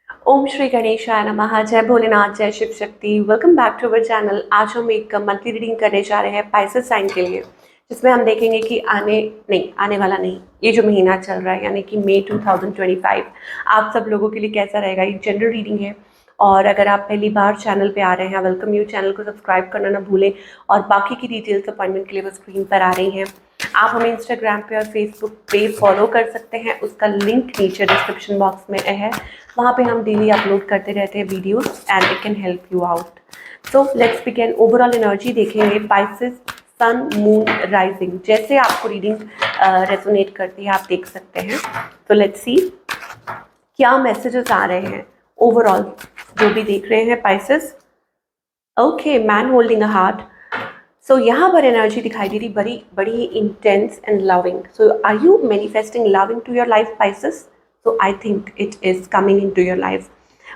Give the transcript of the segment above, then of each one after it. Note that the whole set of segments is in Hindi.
ओम श्री गणेशाय नमः। जय भोलेनाथ, जय Shiv Shakti. Welcome back to our channel. आज हम एक मंथली रीडिंग करने जा रहे हैं पाइसेस साइन के लिए, जिसमें हम देखेंगे कि आने वाला नहीं, ये जो महीना चल रहा है यानी कि मई 2025 आप सब लोगों के लिए कैसा रहेगा। ये जनरल रीडिंग है और अगर आप पहली बार चैनल पे आ रहे हैं, वेलकम यू। चैनल को सब्सक्राइब करना ना भूलें और बाकी की डिटेल्स अपॉइंटमेंट के लिए वो स्क्रीन पर आ रही हैं। आप हमें इंस्टाग्राम पे और फेसबुक पे फॉलो कर सकते हैं, उसका लिंक नीचे डिस्क्रिप्शन बॉक्स में है। वहाँ पे हम डेली अपलोड करते रहते हैं videos and it can help you out. So let's begin. Overall energy देखेंगे पाइसेस सन मून राइजिंग, जैसे आपको रीडिंग रेजोनेट करती है आप देख सकते हैं। तो लेट्स सी क्या मैसेजेस आ रहे हैं ओवरऑल जो भी देख रहे हैं Pisces. Okay, man holding a heart. So यहाँ पर एनर्जी दिखाई दे रही बड़ी बड़ी intense and loving. So are you manifesting love into your life Pisces? So I think it is coming into your life.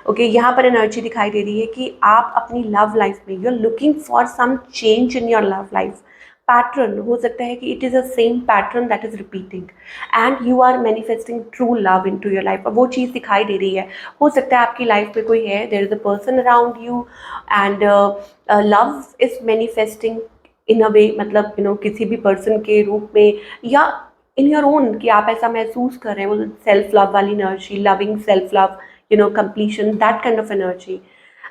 Okay, यहाँ पर एनर्जी दिखाई दे रही है कि आप अपनी लव लाइफ में you are looking for some change in your love life. Pattern हो सकता है कि it is a same pattern that is repeating and you are manifesting true love into your life. वो चीज़ दिखाई दे रही है। हो सकता है आपकी लाइफ में कोई है, there is a person around you and love is manifesting in a way, मतलब किसी भी पर्सन के रूप में या इन योर ओन, कि आप ऐसा महसूस कर रहे हैं। वो सेल्फ लव वाली energy, loving self love, completion, that kind of energy.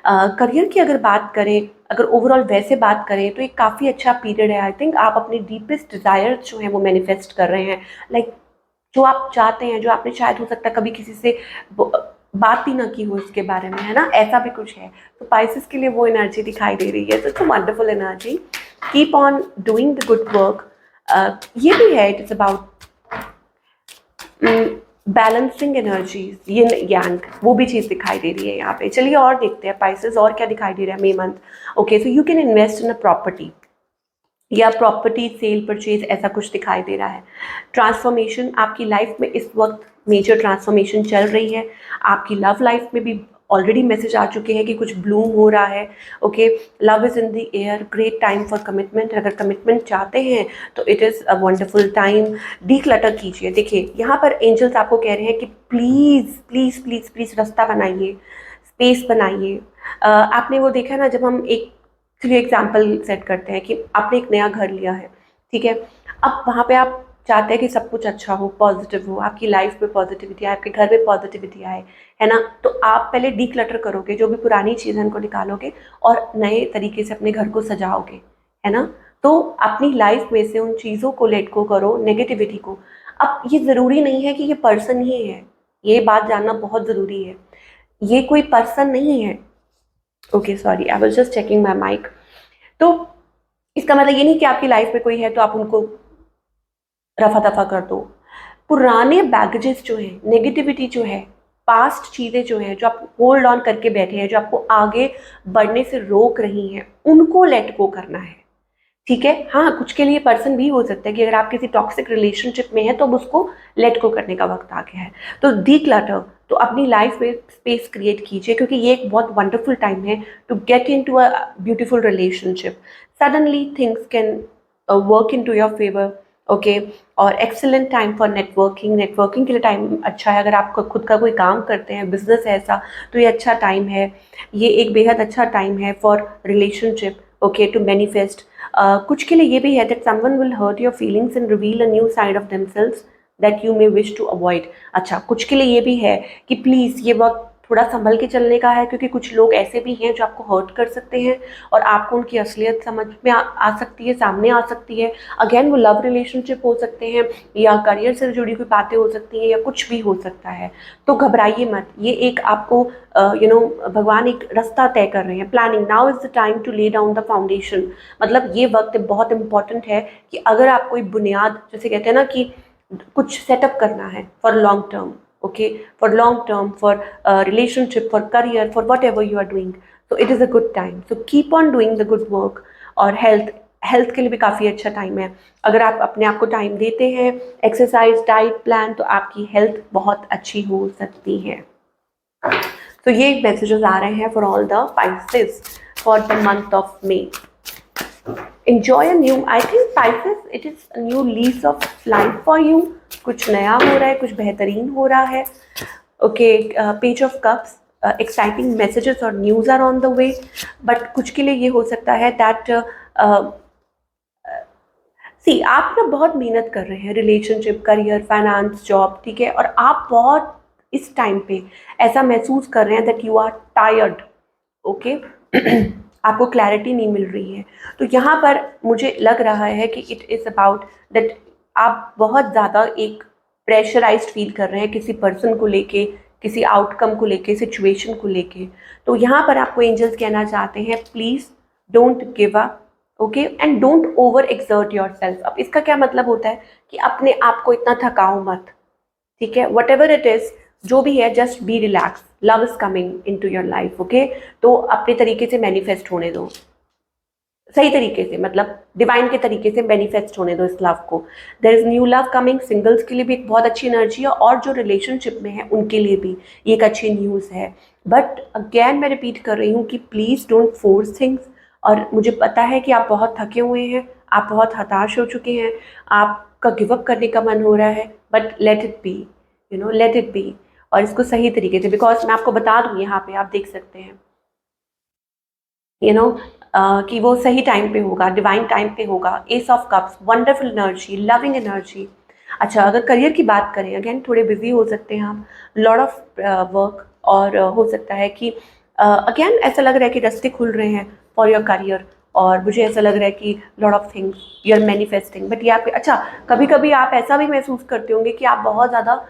Career की अगर बात करें, अगर ओवरऑल वैसे बात करें तो ये काफ़ी अच्छा पीरियड है। आई थिंक आप अपने डीपेस्ट डिज़ायर्स जो हैं वो मैनिफेस्ट कर रहे हैं। लाइक जो आप चाहते हैं, जो आपने शायद हो सकता है कभी किसी से बात ही ना की हो इसके बारे में, है ना, ऐसा भी कुछ है। तो पाइसेस के लिए वो एनर्जी दिखाई दे रही है। तो it's a wonderful energy. Keep on doing the good work. ये भी है, it is about balancing energies, ये यांग, वो भी चीज़ दिखाई दे रही है यहाँ पे। चलिए और देखते हैं पाइसेस और क्या दिखाई दे रहा है May month. Okay, so you can invest in a property या प्रॉपर्टी सेल परचेज, ऐसा कुछ दिखाई दे रहा है। ट्रांसफॉर्मेशन आपकी लाइफ में इस वक्त मेजर ट्रांसफॉर्मेशन चल रही है। आपकी लव लाइफ में भी ऑलरेडी मैसेज आ चुके हैं कि कुछ ब्लूम हो रहा है। Okay, love is in the air, great time for commitment. अगर कमिटमेंट चाहते हैं तो it is a wonderful time. Declutter कीजिए। देखिए यहाँ पर एंजल्स आपको कह रहे हैं कि प्लीज़ प्लीज़ प्लीज़ प्लीज़ रास्ता बनाइए, स्पेस बनाइए। आपने वो देखा ना, जब हम एक, चलिए एग्जाम्पल सेट करते हैं कि आपने एक नया घर लिया है, ठीक है। अब वहाँ पे आप चाहते हैं कि सब कुछ अच्छा हो, पॉजिटिव हो, आपकी लाइफ में पॉजिटिविटी आए, आपके घर में पॉजिटिविटी आए, है ना। तो आप पहले डीक्लटर करोगे, जो भी पुरानी चीज़ है उनको निकालोगे और नए तरीके से अपने घर को सजाओगे, है ना। तो अपनी लाइफ में से उन चीज़ों को लेट को करो, नेगेटिविटी को। अब ये ज़रूरी नहीं है कि ये पर्सन ही है, ये बात जानना बहुत ज़रूरी है। ये कोई पर्सन नहीं है। Okay, sorry, I was just checking my mic. तो इसका मतलब ये नहीं कि आपकी लाइफ में कोई है तो आप उनको रफा दफा कर दो। पुराने बैगेजेस जो हैं, नेगेटिविटी जो है, पास्ट चीज़ें जो हैं, जो आप होल्ड ऑन करके बैठे हैं, जो आपको आगे बढ़ने से रोक रही हैं, उनको लेट गो करना है, ठीक है। हाँ, कुछ के लिए पर्सन भी हो सकता है कि अगर आप किसी टॉक्सिक रिलेशनशिप में हैं तो अब उसको लेट गो करने का वक्त आ गया है। तो डीक्लटर, तो अपनी लाइफ में स्पेस क्रिएट कीजिए, क्योंकि ये एक बहुत वंडरफुल टाइम है to get into a beautiful relationship. Suddenly things can work into your favour. Okay, और excellent time for networking. Networking के लिए टाइम अच्छा है। अगर आप खुद का कोई काम करते हैं, बिजनेस है ऐसा, तो ये अच्छा टाइम है। ये एक बेहद अच्छा टाइम है for relationship. Okay, to manifest. कुछ के लिए ये भी है that someone will hurt your feelings and reveal a new side of themselves that you may wish to avoid. अच्छा, कुछ के लिए ये भी है कि प्लीज़ ये वक्त थोड़ा संभल के चलने का है, क्योंकि कुछ लोग ऐसे भी हैं जो आपको हर्ट कर सकते हैं और आपको उनकी असलियत समझ में आ सकती है, सामने आ सकती है। अगेन वो लव रिलेशनशिप हो सकते हैं या करियर से जुड़ी हुई बातें हो सकती हैं या कुछ भी हो सकता है। तो घबराइए मत, ये एक आपको भगवान एक रास्ता तय कर रहे हैं। Planning, now is the time to lay down the foundation. मतलब ये वक्त बहुत इंपॉर्टेंट है कि अगर आप कोई बुनियाद, जैसे कहते हैं ना कि कुछ सेटअप करना है for long term, okay, for long term, for relationship, for career, for whatever you are doing, तो it is a good time. So keep on doing the good work. और हेल्थ के लिए भी काफ़ी अच्छा टाइम है। अगर आप अपने आप को टाइम देते हैं, एक्सरसाइज, डाइट प्लान, तो आपकी हेल्थ बहुत अच्छी हो सकती है। तो ये मैसेजेस आ रहे हैं for all the Pisces for the month of May. Enjoy a new, I think Pisces, it is a new lease of life for you. कुछ नया हो रहा है, कुछ बेहतरीन हो रहा है। Okay, page of cups, exciting messages और news are on the way, but कुछ के लिए ये हो सकता है दैट सी आप ना बहुत मेहनत कर रहे हैं, रिलेशनशिप, करियर, फाइनेंस, जॉब, ठीक है, और आप बहुत इस टाइम पे ऐसा महसूस कर रहे हैं that you are tired, okay. आपको क्लैरिटी नहीं मिल रही है, तो यहाँ पर मुझे लग रहा है कि इट इज़ अबाउट दैट आप बहुत ज़्यादा एक प्रेशराइज्ड फील कर रहे हैं किसी पर्सन को लेके, किसी आउटकम को लेके, सिचुएशन को लेके। तो यहाँ पर आपको एंजल्स कहना चाहते हैं, please don't give up, okay, and don't over exert your self. अब इसका क्या मतलब होता है कि अपने आप को इतना थकाओ मत, ठीक है, वट एवर इट इज़, जो भी है, just be relax, love is coming into your life, okay. तो अपने तरीके से मैनिफेस्ट होने दो, सही तरीके से, मतलब डिवाइन के तरीके से मैनिफेस्ट होने दो इस लव को। There is new love coming, singles के लिए भी एक बहुत अच्छी एनर्जी है, और जो रिलेशनशिप में है उनके लिए भी ये एक अच्छी न्यूज़ है। बट अगेन मैं रिपीट कर रही हूँ कि प्लीज़ डोंट फोर्स थिंग्स। और मुझे पता है कि आप बहुत थके हुए हैं, आप बहुत हताश हो चुके हैं, आपका गिव अप करने का मन हो रहा है, but let it be, you know, let it be. और इसको सही तरीके से, बिकॉज मैं आपको बता दूँ, यहाँ पे आप देख सकते हैं, यू नो, कि वो सही टाइम पे होगा, डिवाइन टाइम पे होगा। S of cups, wonderful energy, loving energy. अच्छा, अगर करियर की बात करें, अगेन थोड़े बिजी हो सकते हैं आप, लॉट ऑफ वर्क, और हो सकता है कि अगेन ऐसा लग रहा है कि रास्ते खुल रहे हैं फॉर योर करियर, और मुझे ऐसा लग रहा है कि lot of things you are manifesting. But ये आप, अच्छा, कभी कभी आप ऐसा भी महसूस करते होंगे कि आप बहुत ज़्यादा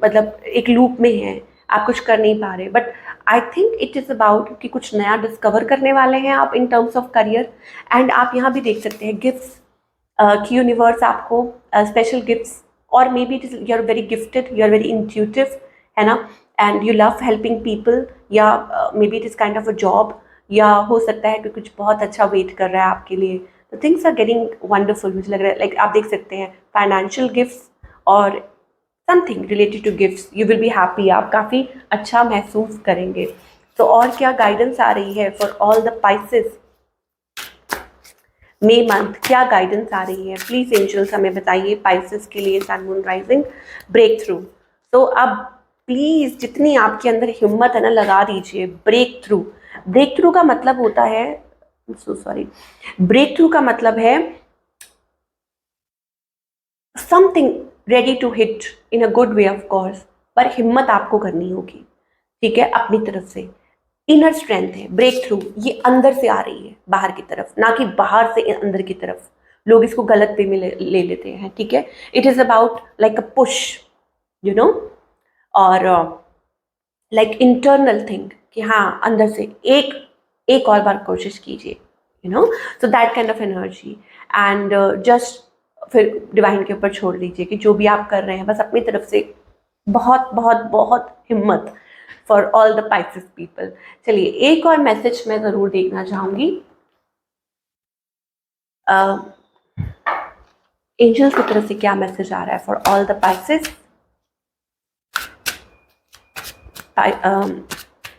मतलब एक लूप में हैं, आप कुछ कर नहीं पा रहे, but I think it is about कि कुछ नया डिस्कवर करने वाले हैं आप in terms of career. And आप यहाँ भी देख सकते हैं गिफ्ट्स, कि यूनिवर्स आपको स्पेशल गिफ्ट्स, और maybe it is you are very gifted, you are very intuitive, है ना, and you love helping people, या maybe it is kind of a job, या हो सकता है कि कुछ बहुत अच्छा वेट कर रहा है आपके लिए। तो थिंग्स आर गेटिंग वंडरफुल, मुझे लग रहा है, लाइक आप देख सकते हैं फाइनेंशियल गिफ्ट्स और something related to gifts, you will be happy, आप काफ़ी अच्छा महसूस करेंगे। तो और क्या गाइडेंस आ रही है for all the Pisces, May month क्या गाइडेंस आ रही है, प्लीज एंजल्स हमें बताइए पाइसेस के लिए, sun moon rising, breakthrough. तो अब प्लीज जितनी आपके अंदर हिम्मत है ना, लगा दीजिए ब्रेक थ्रू। ब्रेक थ्रू का मतलब होता है, सो सॉरी, ब्रेक थ्रू का मतलब है something ready to hit in a good way of course, पर हिम्मत आपको करनी होगी, ठीक है, अपनी तरफ से। इनर स्ट्रेंथ है ब्रेक थ्रू, ये अंदर से आ रही है बाहर की तरफ, ना कि बाहर से अंदर की तरफ। लोग इसको गलत वे में ले लेते हैं, ठीक है। It is about like a push, you know, और लाइक इंटरनल थिंग, कि हाँ अंदर से एक एक और बार कोशिश कीजिए, you know, so that kind of energy. And just फिर डिवाइन के ऊपर छोड़ दीजिए कि जो भी आप कर रहे हैं, बस अपनी तरफ से बहुत बहुत बहुत हिम्मत for all the Pisces people. चलिए, एक और मैसेज मैं ज़रूर देखना चाहूँगी, एंजल्स की तरफ से क्या मैसेज आ रहा है for all the Pisces.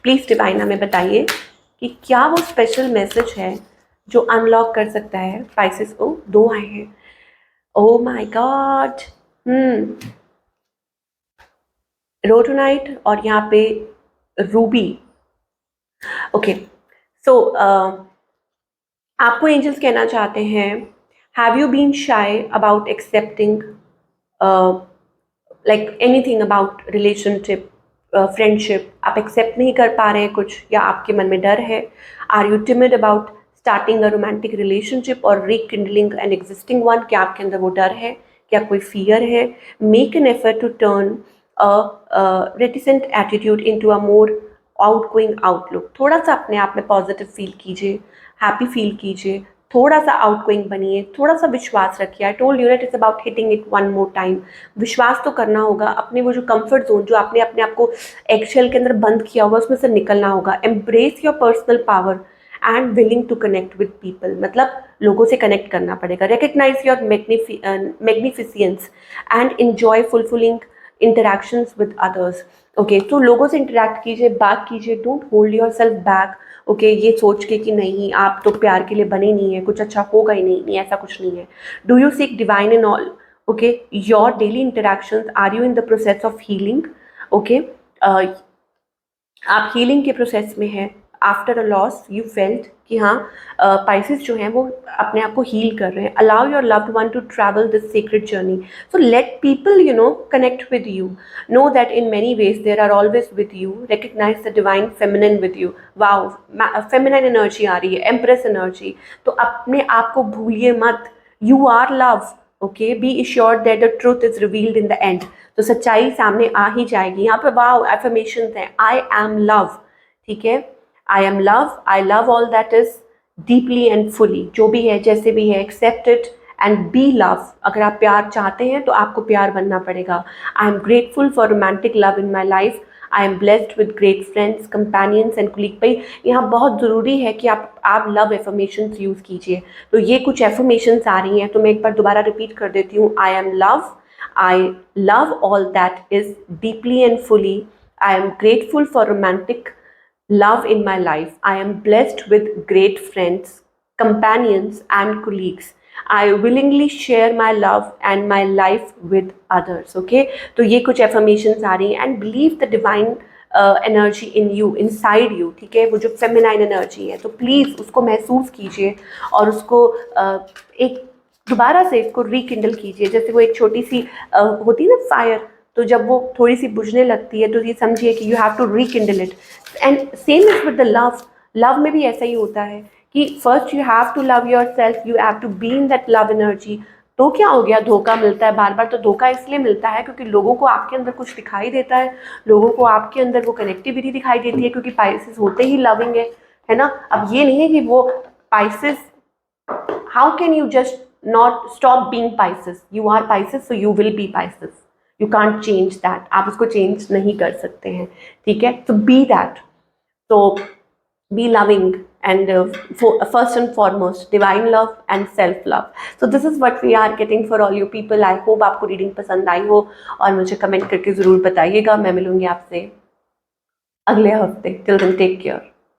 Please divine हमें बताइए कि क्या वो स्पेशल मैसेज है जो अनलॉक कर सकता है पाइसेस को। दो आए हैं, ओ माय गॉड, रोटोनाइट और यहाँ पे रूबी। ओके, सो आपको एंजल्स कहना चाहते हैं, हैव यू बीन शाई about accepting like anything about relationship, friendship, आप एक्सेप्ट नहीं कर पा रहे हैं कुछ, या आपके मन में डर है। Are you timid about starting a romantic relationship और रिकिंडलिंग एन एग्जिस्टिंग वन, क्या आपके अंदर वो डर है, क्या कोई फियर है। Make an effort to turn reticent attitude into a more outgoing outlook, थोड़ा सा अपने आप में पॉजिटिव फील कीजिए, हैप्पी फील कीजिए, थोड़ा सा आउटगोइंग बनिए, थोड़ा सा विश्वास रखिए। I told you that it's about hitting it one more time. विश्वास तो करना होगा, अपने वो जो कंफर्ट जोन जो आपने अपने आप को एगशेल के अंदर बंद किया हुआ, उसमें से निकलना होगा। Embrace your personal power and willing to connect with people, मतलब लोगों से कनेक्ट करना पड़ेगा। Recognise your magnificence and enjoy fulfilling interactions with others. Okay, तो लोगों से इंटरैक्ट कीजिए, बात कीजिए, don't hold yourself back. Okay, ये सोच के कि नहीं आप तो प्यार के लिए बने नहीं है, कुछ अच्छा होगा ही नहीं, नहीं ऐसा कुछ नहीं है। Do you seek divine in all, okay, your daily interactions, are you in the process of healing, okay, आप हीलिंग के प्रोसेस में हैं, after a loss you felt कि हाँ पाइसेस जो हैं वो अपने आप को हील कर रहे हैं. Allow your loved one to travel this secret journey. So let people connect with you. Know that in many ways there are always with you. Recognise the divine feminine with you. Wow, feminine energy आ रही है, एम्प्रेस एनर्जी. तो अपने आप को भूलिए मत. You are love. Okay, be assured that the truth is revealed in the end. तो सच्चाई सामने आ ही जाएगी. यहाँ पे वाओ एफर्मेशन है, आई एम लव. ठीक है, I am love, I love all that is deeply and fully. जो भी है जैसे भी है, accept it and be love. अगर आप प्यार चाहते हैं तो आपको प्यार बनना पड़ेगा. I am grateful for romantic love in my life. I am blessed with great friends, companions and colleague. भाई यहाँ बहुत ज़रूरी है कि आप लव एफर्मेशंस यूज़ कीजिए. तो ये कुछ एफर्मेशंस आ रही हैं, तो मैं एक बार दोबारा रिपीट कर देती हूँ. आई am love, I love all that is deeply and fully. I am grateful for romantic love in my life. I am blessed with great friends, companions, and colleagues. I willingly share my love and my life with others. Okay, तो ये कुछ affirmations आ रही हैं. And believe the divine energy in you, inside you. ठीक है, वो जो feminine energy है, तो प्लीज़ उसको महसूस कीजिए और उसको एक दोबारा से इसको रिकिंडल कीजिए. जैसे वो एक छोटी सी होती है ना फायर, तो जब वो थोड़ी सी बुझने लगती है तो ये समझिए कि you have to rekindle it. And same is with the love. Love में भी ऐसा ही होता है कि first you have to love yourself, you have to be in that love energy. तो क्या हो गया, धोखा मिलता है बार बार. तो धोखा इसलिए मिलता है क्योंकि लोगों को आपके अंदर कुछ दिखाई देता है, लोगों को आपके अंदर वो कनेक्टिविटी दिखाई देती है, क्योंकि पाइसेस होते ही लविंग है ना. अब ये नहीं है कि वो Pisces, how can you just not stop being Pisces? You are Pisces, so you will be Pisces. You can't change that. आप उसको change नहीं कर सकते हैं. ठीक है, so be that. So be loving and first and foremost divine love and self love. So this is what we are getting for all you people. I hope आपको रीडिंग पसंद आई हो और मुझे कमेंट करके ज़रूर बताइएगा. मैं मिलूंगी आपसे अगले हफ्ते. Till then, take care.